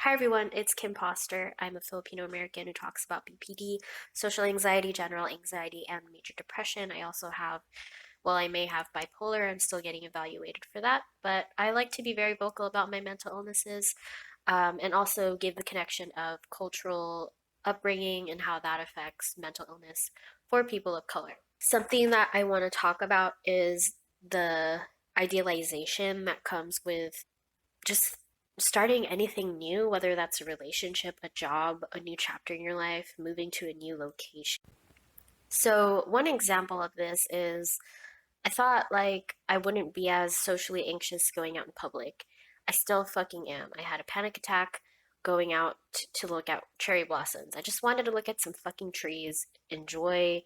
Hi everyone, it's Kim Poster. I'm a Filipino American who talks about BPD, social anxiety, general anxiety, and major depression. I also have, well, I may have bipolar. I'm still getting evaluated for that, but I like to be very vocal about my mental illnesses, and also give the connection of cultural upbringing and how that affects mental illness for people of color. Something that I want to talk about is the idealization that comes with just starting anything new, whether that's a relationship, a job, a new chapter in your life, moving to a new location. So, one example of this is I thought like I wouldn't be as socially anxious going out in public. I still fucking am. I had a panic attack going out to look at cherry blossoms. I just wanted to look at some fucking trees, enjoy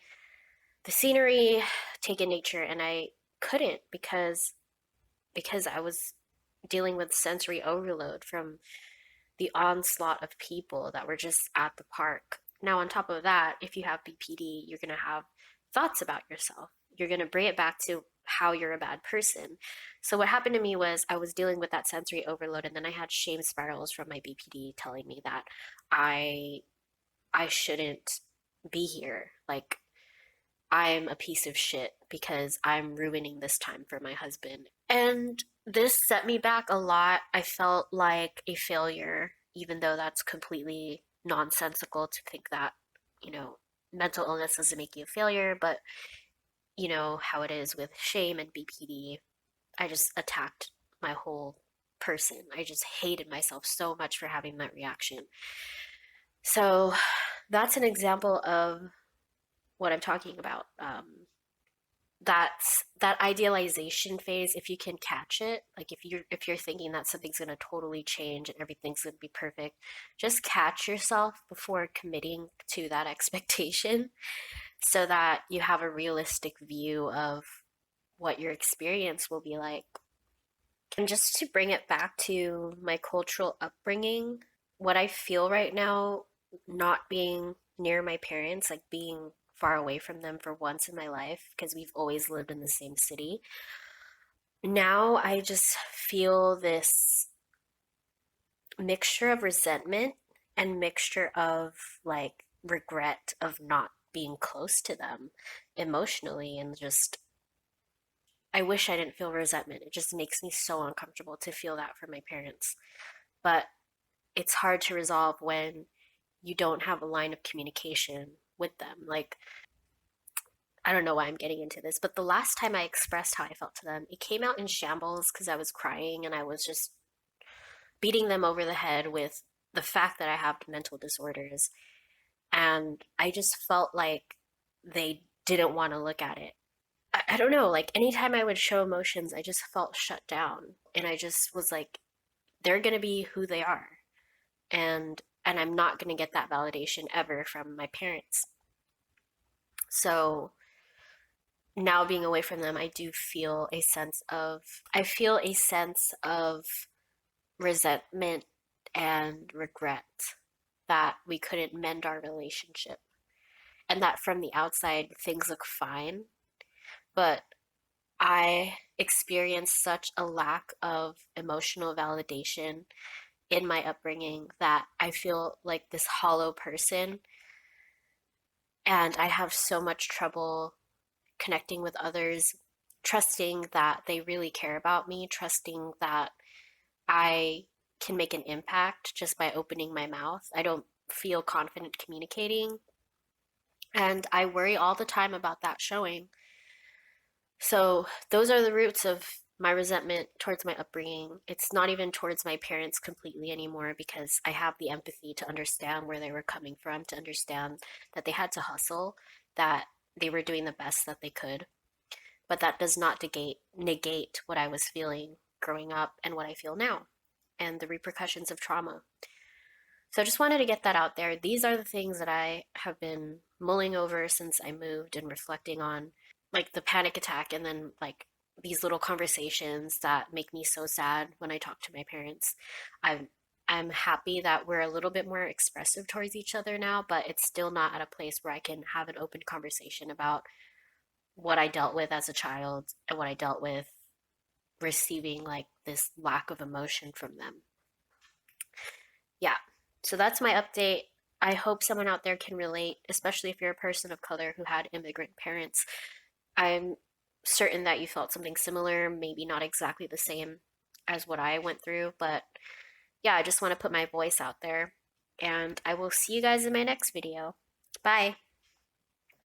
the scenery, take in nature, and I couldn't because I was dealing with sensory overload from the onslaught of people that were just at the park. Now, on top of that, if you have BPD, you're going to have thoughts about yourself. You're going to bring it back to how you're a bad person. So, what happened to me was I was dealing with that sensory overload, and then I had shame spirals from my BPD telling me that I I shouldn't be here. Like I'm a piece of shit because I'm ruining this time for my husband. And this set me back a lot. I felt like a failure, even though that's completely nonsensical to think that, you know, mental illness doesn't make you a failure, but you know how it is with shame and BPD. I just attacked my whole person. I just hated myself so much for having that reaction. So that's an example of what I'm talking about. That idealization phase, if you can catch it, like if you're thinking that something's going to totally change and everything's going to be perfect, just catch yourself before committing to that expectation so that you have a realistic view of what your experience will be like. And just to bring it back to my cultural upbringing, what I feel right now, not being near my parents, like being far away from them for once in my life, because we've always lived in the same city. Now I just feel this mixture of resentment and mixture of like regret of not being close to them emotionally, and just I wish I didn't feel resentment. It just makes me so uncomfortable to feel that for my parents. But it's hard to resolve when you don't have a line of communication with them. Like, I don't know why I'm getting into this, but the last time I expressed how I felt to them, it came out in shambles because I was crying and I was just beating them over the head with the fact that I have mental disorders. And I just felt like they didn't want to look at it. I don't know, like anytime I would show emotions, I just felt shut down. And I just was like, they're going to be who they are. And I'm not going to get that validation ever from my parents. So now being away from them, I feel a sense of resentment and regret that we couldn't mend our relationship and that from the outside things look fine, but I experienced such a lack of emotional validation in my upbringing that I feel like this hollow person, and I have so much trouble connecting with others, trusting that they really care about me, trusting that I can make an impact just by opening my mouth. I don't feel confident communicating, and I worry all the time about that showing. So, those are the roots of my resentment towards my upbringing. It's not even towards my parents completely anymore because I have the empathy to understand where they were coming from, to understand that they had to hustle, that they were doing the best that they could. But that does not negate what I was feeling growing up and what I feel now and the repercussions of trauma. So I just wanted to get that out there. These are the things that I have been mulling over since I moved and reflecting on, like the panic attack, and then like these little conversations that make me so sad when I talk to my parents. I'm I'm happy that we're a little bit more expressive towards each other now, but it's still not at a place where I can have an open conversation about what I dealt with as a child and what I dealt with receiving like this lack of emotion from them. Yeah, So that's my update. I hope someone out there can relate, especially if you're a person of color who had immigrant parents. I'm certain that you felt something similar, maybe not exactly the same as what I went through, but yeah, I just want to put my voice out there. And I will see you guys in my next video. Bye.